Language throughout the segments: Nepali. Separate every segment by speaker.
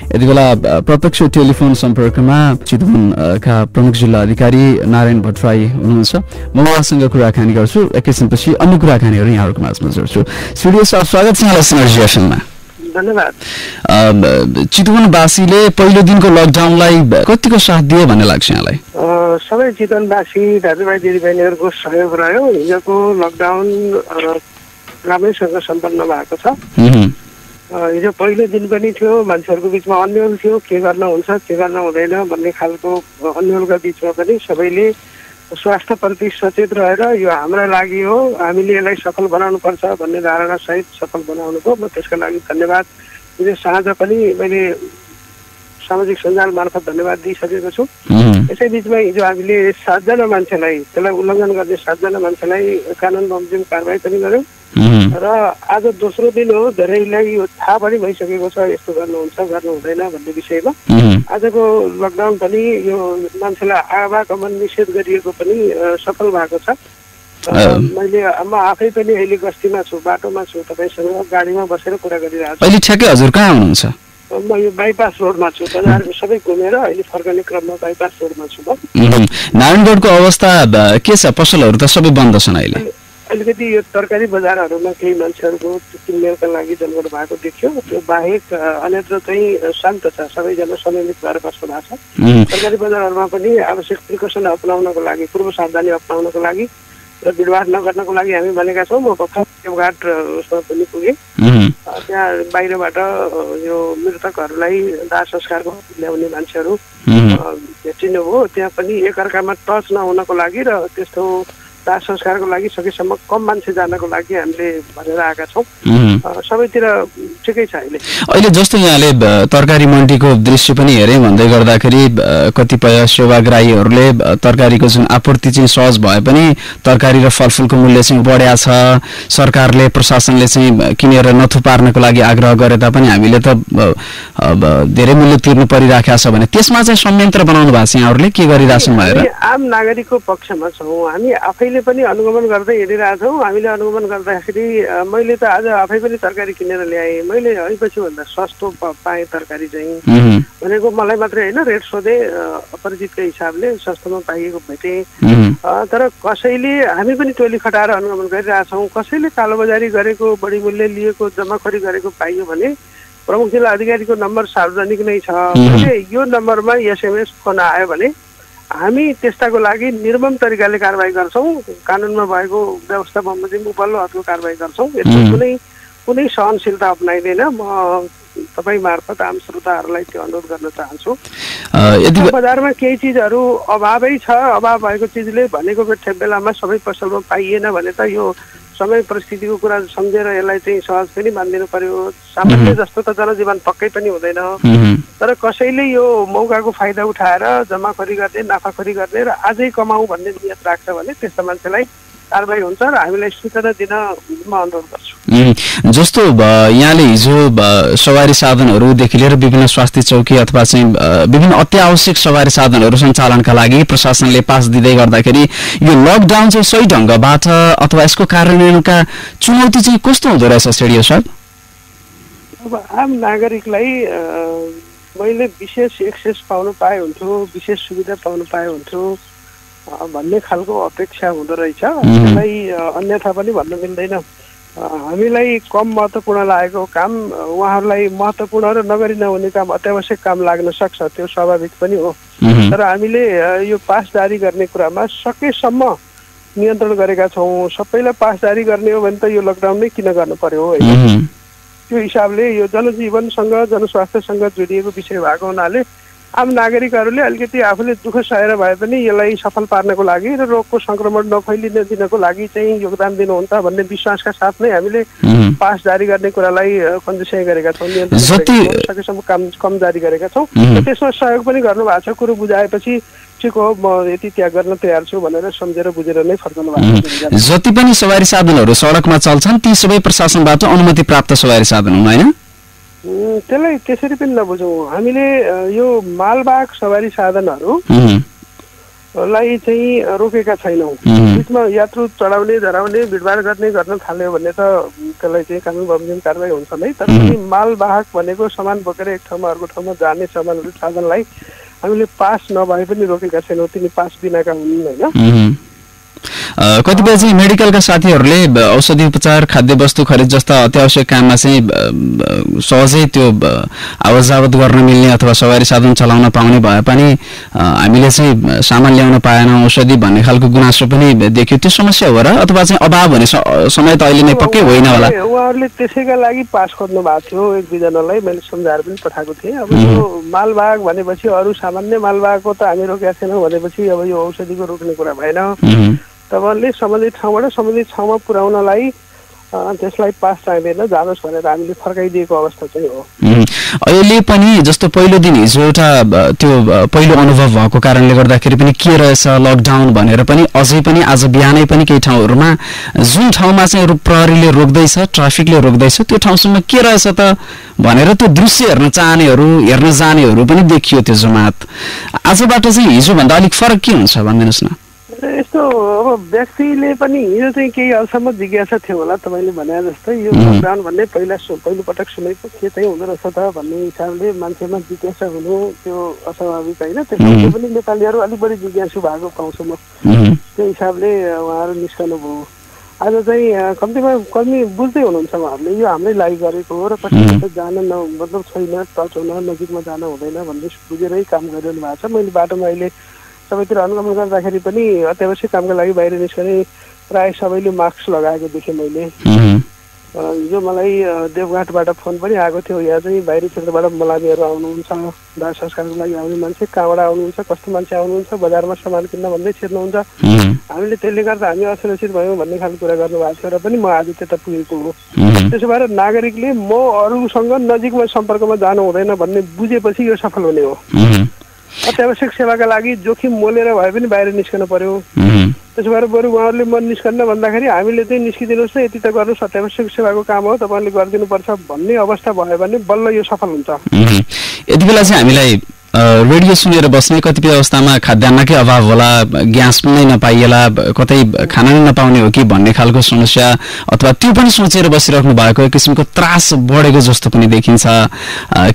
Speaker 1: यतिबेला प्रत्यक्ष टेलिफोन सम्पर्कमा चितवनका प्रमुख जिल्ला अधिकारी नारायण भट्टराई हुनुहुन्छ। म उहाँसँग कुराकानी गर्छु। एकैछिनपछि अन्य कुराकानीहरू यहाँहरूको माझमा जोड्छु। स्टुडियो स्वागत छ यहाँलाई सिनर्जी एफएममा।
Speaker 2: धन्यवाद।
Speaker 1: चितवनवासीले पहिलो दिनको लकडाउनलाई कतिको साथ दियो भन्ने लाग्छ यहाँलाई?
Speaker 2: सबै चितवनवासी दाजुभाइ दिदीबहिनीहरूको सहयोग रह्यो। हिजोको लकडाउन राम्रैसँग सम्पन्न भएको छ। हिजो पहिलो दिन पनि थियो, मान्छेहरूको बिचमा अन्यल थियो, के गर्न हुन्छ के गर्न हुँदैन भन्ने खालको अन्यलका बिचमा पनि सबैले स्वास्थ्यप्रति सचेत रहेर यो हाम्रा लागि हो, हामीले यसलाई सफल बनाउनु पर्छ भन्ने धारणा सहित सफल बनाउनुको म त्यसका लागि धन्यवाद। हिजो साँझ पनि मैले सामाजिक सञ्जाल मार्फत धन्यवाद दिइसकेको छु। यसै बिचमा हिजो हामीले 7 जना मान्छेलाई, त्यसलाई उल्लङ्घन गर्ने 7 जना मान्छेलाई कानुन बमोजिम कारबाही पनि गर्यौँ। र आज दोस्रो दिन हो, धेरैलाई यो थाहा पनि भइसकेको छ यस्तो गर्नुहुन्छ गर्नु हुँदैन भन्ने विषयमा। आजको लकडाउन पनि यो मान्छेलाई आवागमन निषेध गरिएको पनि सफल भएको छ। म आफै पनि अहिले गस्तीमा छु, बाटोमा छु, तपाईँसँग गाडीमा बसेर कुरा गरिरहेको छु।
Speaker 1: अहिले ठ्याक्कै हजुर कहाँ हुनुहुन्छ?
Speaker 2: म यो बाइपास रोडमा छु, बजारको सबै घुमेर अहिले फर्कने क्रममा बाइपास रोडमा छु।
Speaker 1: नारायणगढको अवस्था के छ? पसलहरू त सबै बन्द छन् अहिले।
Speaker 2: अलिकति यो तरकारी बजारहरूमा केही मान्छेहरूको किनमेलका लागि जमघट भएको देखियो। त्यो बाहेक अन्यत्र चाहिँ शान्त छ, सबैजना संयमित भएर बस्नु भएको छ। तरकारी बजारहरूमा पनि आवश्यक प्रिकसन अपनाउनको लागि, पूर्व सावधानी अपनाउनको लागि र भिडभाड नगर्नको लागि हामी भनेका छौँ। म भर्खर देवघाट उसमा पनि पुगेँ। त्यहाँ बाहिरबाट यो मृतकहरूलाई दाह संस्कारको ल्याउने मान्छेहरू भेटिनु हो। त्यहाँ पनि एकअर्कामा टच नहुनको लागि र त्यस्तो दाह संस्कारको लागि सकेसम्म कम मान्छे जानको लागि हामीले भनेर आएका छौँ। सबैतिर ठिकै छ अहिले।
Speaker 1: अहिले जस्तो यहाँले तरकारी मन्डीको दृश्य पनि हेरेँ भन्दै गर्दाखेरि कतिपय सेवाग्राहीहरूले तरकारीको जुन आपूर्ति चाहिँ सहज भए पनि तरकारी र फलफुलको मूल्य चाहिँ बढ्या छ, सरकारले प्रशासनले चाहिँ किनेर नथुपार्नको लागि आग्रह गरे तापनि हामीले त धेरै मूल्य तिर्नु परिराखेको छ भने त्यसमा चाहिँ संयन्त्र बनाउनु भएको छ यहाँहरूले के गरिरहेछन् भनेर?
Speaker 2: आम नागरिकको पक्षमा छौँ हामी, आफैले पनि अनुगमन गर्दै हिँडिरहेछौँ। हामीले अनुगमन गर्दाखेरि मैले त आज आफै पनि तरकारी किनेर ल्याएँ। मैले ऐपछि भन्दा सस्तो पाएँ तरकारी चाहिँ, भनेको मलाई मात्रै होइन, रेट सोधेँ, अपरिचितको हिसाबले सस्तोमा पाइएको भेटेँ। तर कसैले, हामी पनि टोली खटाएर अनुगमन गरिरहेछौँ, कसैले कालोबजारी गरेको, बढी मूल्य लिएको, जम्माखोरी गरेको पाइयो भने प्रमुख जिल्ला अधिकारीको नम्बर सार्वजनिक नै छ। यो नम्बरमा एसएमएस फोन आयो भने हामी त्यस्ताको लागि निर्मम तरिकाले कारबाही गर्छौँ। कानुनमा भएको व्यवस्था बमोजिम उपल्लो हदको कारबाही गर्छौँ। यसमा कुनै सहनशीलता अप्नाइँदैन। म तपाईँ मार्फत आम श्रोताहरूलाई त्यो अनुरोध गर्न चाहन्छु। बजारमा केही चिजहरू अभावै छ, अभाव भएको चिजले भनेको बेलामा सबै पसलमा पाइएन भने त यो समय परिस्थितिको कुरा सम्झेर यसलाई चाहिँ सहज पनि मानिदिनु पर्यो। सामान्य जस्तो त जनजीवन पक्कै पनि हुँदैन, तर कसैले यो मौकाको फाइदा उठाएर जम्माखोरी गर्ने, नाफाखोरी गर्ने र आजै कमाऊ भन्ने नियत राख्छ भने त्यस्ता मान्छेलाई कारबाही हुन्छ र हामीलाई सूचना दिन म अनुरोध गर्छु।
Speaker 1: जस्तो यहाँले हिजो सवारी साधनहरूदेखि लिएर विभिन्न स्वास्थ्य चौकी अथवा चाहिँ विभिन्न अत्यावश्यक सवारी साधनहरू सञ्चालनका लागि प्रशासनले पास दिँदै गर्दाखेरि यो लकडाउन चाहिँ सही ढङ्गबाट अथवा यसको कार्यान्वयनका चुनौती चाहिँ कस्तो हुँदो रहेछ सेडियो साहब?
Speaker 2: अब आम नागरिकलाई मैले विशेष एक्सेस पाउनु पाए हुन्थ्यो, विशेष सुविधा पाउनु पाए हुन्थ्यो भन्ने खालको अपेक्षा हुँदो रहेछ। त्यसलाई अन्यथा पनि भन्न मिल्दैन। हामीलाई कम महत्त्वपूर्ण लागेको काम उहाँहरूलाई महत्त्वपूर्ण र नगरी नहुने काम, अत्यावश्यक काम लाग्न सक्छ, त्यो स्वाभाविक पनि हो। तर हामीले यो पास जारी गर्ने कुरामा सकेसम्म नियन्त्रण गरेका छौँ। सबैलाई पास जारी गर्ने हो भने त यो लकडाउन नै किन गर्नु पर्यो होइन? त्यो हिसाबले यो जनजीवनसँग जनस्वास्थ्यसँग जोडिएको विषय भएको हुनाले आम नागरिकहरूले अलिकति आफूले दुःख सहेर भए पनि यसलाई सफल पार्नको लागि र रोगको संक्रमण नफैलिन दिनको लागि चाहिँ योगदान दिनुहुन्छ भन्ने विश्वासका साथ नै हामीले पास जारी गर्ने कुरालाई कन्जुसाइ गरेका छौँ, सकेसम्म कम जारी गरेका छौँ। त्यसमा सहयोग पनि गर्नुभएको छ। कुरो बुझाएपछि ठिक हो, म यति त्याग गर्न तयार छु भनेर सम्झेर बुझेर नै फर्कनु भएको छ।
Speaker 1: जति पनि सवारी साधनहरू सडकमा चल्छन् ती सबै प्रशासनबाट अनुमति प्राप्त सवारी साधन हुन् होइन?
Speaker 2: त्यसलाई त्यसरी पनि नबुझौँ। हामीले यो मालवाहक सवारी साधनहरू लाई चाहिँ रोकेका छैनौँ। बिचमा यात्रु चढाउने झराउने भिडभाड गर्न थाल्यो भने त त्यसलाई चाहिँ कानुन बमोजिम कारबाही हुन्छ नै। तर पनि मालवाहक भनेको सामान बोकेर एक ठाउँमा अर्को ठाउँमा जाने साधनलाई हामीले पास नभए पनि रोकेका छैनौँ। तिनी पास बिनाका हुन् होइन।
Speaker 1: कतिपय चाहिँ मेडिकलका साथीहरूले औषधि उपचार खाद्य वस्तु खरिद जस्ता अत्यावश्यक काममा चाहिँ सहजै त्यो आवत जावत गर्न मिल्ने अथवा सवारी साधन चलाउन पाउने भए पनि हामीले चाहिँ सामान ल्याउन पाएनौँ औषधि भन्ने खालको गुनासो पनि देखियो। त्यो समस्या हो र अथवा चाहिँ अभाव हुने समय त अहिले नै पक्कै होइन होला।
Speaker 2: उहाँहरूले त्यसैका लागि पास खोज्नु भएको थियो। एक दुईजनालाई मैले सम्झाएर पनि पठाएको थिएँ। अब यो मालवाहक भनेपछि अरू सामान्य मालवाहकको त हामी रोकेका छैनौँ भनेपछि अब यो औषधिको रोक्ने कुरा भएन। तपाईँले सम्बन्धित ठाउँबाट सम्बन्धित ठाउँमा पुर्याउनलाई त्यसलाई पास चाहिँदैन, जानुहोस् भनेर हामीले फर्काइदिएको अवस्था चाहिँ हो।
Speaker 1: अहिले पनि जस्तो पहिलो दिन हिजो एउटा त्यो पहिलो अनुभव भएको कारणले गर्दाखेरि पनि के रहेछ लकडाउन भनेर पनि अझै पनि आज बिहानै पनि केही ठाउँहरूमा जुन ठाउँमा चाहिँ प्रहरीले रोक्दैछ ट्राफिकले रोक्दैछ त्यो ठाउँसम्म के रहेछ त भनेर त्यो दृश्य हेर्न चाहनेहरू हेर्न जानेहरू पनि देखियो। त्यो जमात आजबाट चाहिँ हिजोभन्दा अलिक फरक के हुन्छ भनिदिनुहोस् न।
Speaker 2: यस्तो अब व्यक्तिले पनि हिजो चाहिँ केही हदसम्म जिज्ञासा थियो होला तपाईँले भने जस्तै यो लकडाउन भन्ने पहिलोपटक सुनेको के चाहिँ हुँदो रहेछ त भन्ने हिसाबले मान्छेमा जिज्ञासा हुनु त्यो अस्वाभाविक होइन। त्यसले पनि नेपालीहरू अलिक बढी जिज्ञासु भएको पाउँछु म। त्यो हिसाबले उहाँहरू निस्कनु भयो। आज चाहिँ कम्तीमा कमी बुझ्दै हुनुहुन्छ उहाँहरूले यो हाम्रै लागि गरेको हो र कति जान मतलब छैन टच हुन नजिकमा जान हुँदैन भन्ने बुझेरै काम गरिरहनु भएको छ। मैले बाटोमा अहिले सबैतिर अनुगमन गर्दाखेरि पनि अत्यावश्यक कामका लागि बाहिर निस्कने प्राय सबैले मास्क लगाएको देखेँ मैले। हिजो मलाई देवघाटबाट फोन पनि आएको थियो। यहाँ चाहिँ बाहिरी क्षेत्रबाट मलामीहरू आउनुहुन्छ, दाह संस्कारको लागि आउने मान्छे कहाँबाट आउनुहुन्छ, कस्तो मान्छे आउनुहुन्छ, बजारमा सामान किन्न भन्दै छिर्नुहुन्छ। हामीले त्यसले गर्दा हामी असुरक्षित भयौँ भन्ने खालको कुरा गर्नुभएको थियो र पनि म आज त्यता पुगेको हो। त्यसो भएर नागरिकले म अरूसँग नजिकमा सम्पर्कमा जानु हुँदैन भन्ने बुझेपछि यो सफल हुने हो। अत्यावश्यक सेवाका लागि जोखिम मोलेर भए पनि बाहिर निस्कनु पर्यो। त्यसो भएर बरु उहाँहरूले मन निस्कन्न भन्दाखेरि हामीले चाहिँ निस्किदिनुहोस् न यति त गर्नुहोस् अत्यावश्यक सेवाको काम हो तपाईँले गरिदिनुपर्छ भन्ने अवस्था भयो भने बल्ल यो सफल हुन्छ।
Speaker 1: यति बेला चाहिँ हामीलाई रेडियो सुनेर बस्ने कतिपय अवस्थामा खाद्यान्नकै अभाव होला, ग्यास नै नपाइएला, कतै खाना नै नपाउने हो कि भन्ने खालको समस्या अथवा त्यो पनि सोचेर बसिराख्नु भएको एक किसिमको त्रास बढेको जस्तो पनि देखिन्छ।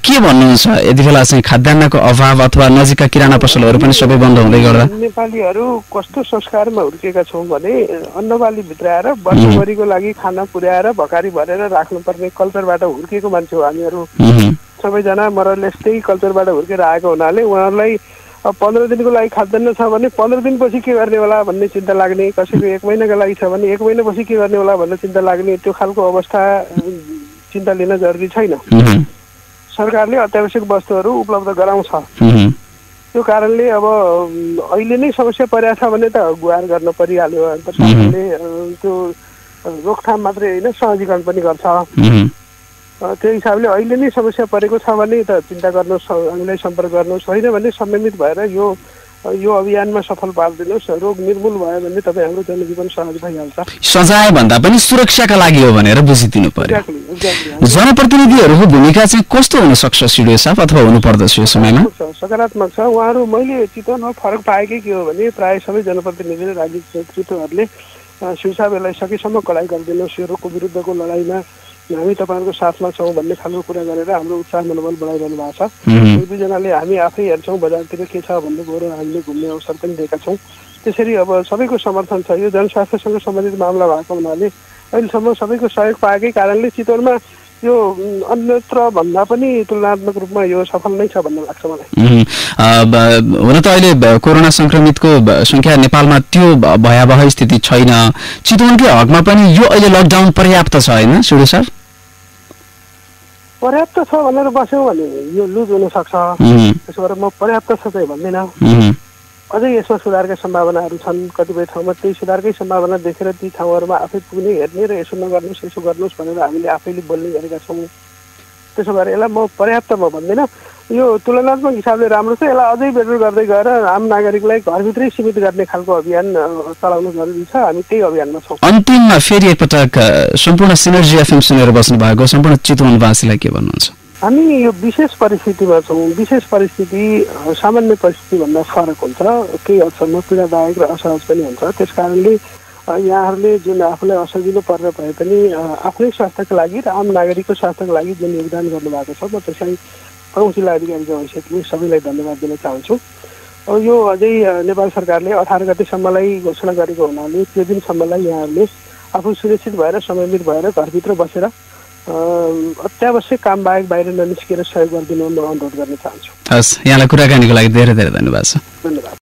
Speaker 1: के भन्नुहुन्छ यति बेला चाहिँ खाद्यान्नको अभाव अथवा नजिकका किराना पसलहरू पनि सबै बन्द हुँदै गर्दा?
Speaker 2: नेपालीहरू कस्तो संस्कारमा हुर्केका छौँ भने अन्नबाली भित्राएर वर्षभरिको लागि खाना पुर्याएर भकारी भरेर राख्नुपर्ने कल्चरबाट हुर्केको मान्छे हो हामीहरू। सबैजना मरलेस त्यही कल्चरबाट हुर्केर आएको हुनाले उहाँहरूलाई अब 15 दिनको लागि खाद्यान्न छ भने 15 दिनपछि के गर्ने होला भन्ने चिन्ता लाग्ने, कसैको 1 महिनाको लागि छ भने 1 महिनापछि के गर्ने होला भन्ने चिन्ता लाग्ने, त्यो खालको अवस्था चिन्ता लिन जरुरी छैन। सरकारले अत्यावश्यक वस्तुहरू उपलब्ध गराउँछ। त्यो कारणले अब अहिले नै समस्या परेको छ भने त गुहार गर्न परिहाल्यो। अन्त सरकारले त्यो रोकथाम मात्रै होइन सहजीकरण पनि गर्छ। त्यो हिसाबले अहिले नै समस्या परेको छ भने त चिन्ता गर्नुहोस्, हामीलाई सम्पर्क गर्नुहोस्। होइन भने संयमित भएर यो अभियानमा सफल पारिदिनुहोस्। रोग निर्मूल भयो भने तपाईँ हाम्रो जनजीवन सहज भइहाल्छ।
Speaker 1: सजाय भन्दा पनि सुरक्षाका लागि हो भनेर बुझिदिनु पर्यो। जनप्रतिनिधिहरूको भूमिका चाहिँ कस्तो हुन सक्छ सिडिओ साहब अथवा हुनु पर्दछ यो समयमा?
Speaker 2: सकारात्मक छ। उहाँहरू मैले चितवनमा फरक पाएकै के हो भने प्राय सबै जनप्रतिनिधिले राजनीतिक नेतृत्वहरूले शिव साहब यसलाई सकेसम्म कडाइ गरिदिनुहोस्, यो रोगको विरुद्धको लडाइँमा हामी तपाईँहरूको साथमा छौँ भन्ने खालको कुरा गरेर हाम्रो उत्साह मनोबल बढाइरहनु भएको छ। एक दुईजनाले हामी आफै हेर्छौँ बजारतिर के छ भन्ने गएर हामीले घुम्ने अवसर पनि दिएका छौँ। त्यसरी अब सबैको समर्थन छ। यो जनस्वास्थ्यसँग सम्बन्धित मामला भएको हुनाले अहिलेसम्म सबैको सहयोग पाएकै कारणले चितवनमा यो अन्यत्र भन्दा पनि तुलनात्मक रूपमा यो सफल नै छ भन्ने लाग्छ मलाई।
Speaker 1: हुन त अहिले कोरोना संक्रमितको संख्या नेपालमा त्यो भयावह स्थिति छैन। चितवनकै हकमा पनि यो अहिले लकडाउन पर्याप्त छ होइन सिडिओ साहब?
Speaker 2: पर्याप्त छ भनेर बस्यौँ भने यो लुज हुन सक्छ। त्यसो भएर म पर्याप्त छ चाहिँ भन्दिनँ। अझै यसमा सुधारका सम्भावनाहरू छन्। कतिपय ठाउँमा त्यही सुधारकै सम्भावना देखेर ती ठाउँहरूमा आफै पुग्ने हेर्ने र यसो नगर्नुहोस् यसो गर्नुहोस् भनेर हामीले आफैले बोल्ने गरेका छौँ। त्यसो भएर यसलाई म पर्याप्त म भन्दिनँ। यो तुलनात्मक हिसाबले राम्रो छ। यसलाई अझै बेटर गर्दै गएर आम नागरिकलाई घरभित्रै सीमित गर्ने खालको अभियान चलाउनु जरुरी छ। हामी त्यही अभियानमा छौँ।
Speaker 1: अन्तिममा फेरि एकपटक सम्पूर्ण सिनर्जी एफएम सुनेर बस्नु भएको सम्पूर्ण चितवनवासीलाई के भन्नुहुन्छ?
Speaker 2: हामी यो विशेष परिस्थितिमा छौँ। विशेष परिस्थिति सामान्य परिस्थितिभन्दा फरक हुन्छ, केही हदसम्म पीडादायक र असहज पनि हुन्छ। त्यस कारणले यहाँहरूले जुन आफूलाई असजिलो परेर भए पनि आफ्नै स्वास्थ्यको लागि र आम नागरिकको स्वास्थ्यको लागि जुन योगदान गर्नुभएको छ, म त्यसलाई प्रमुख जिल्ला अधिकारीको हैसियतले सबैलाई धन्यवाद दिन चाहन्छु। यो अझै नेपाल सरकारले 18 गतेसम्मलाई घोषणा गरेको हुनाले त्यो दिनसम्मलाई यहाँहरूले आफू सुरक्षित भएर समयमित भएर घरभित्र बसेर अत्यावश्यक काम बाहेक बाहिर ननिस्केर सहयोग गरिदिनु म अनुरोध गर्न चाहन्छु।
Speaker 1: हस्, यहाँलाई कुराकानीको लागि धेरै धेरै धन्यवाद छ।
Speaker 2: धन्यवाद।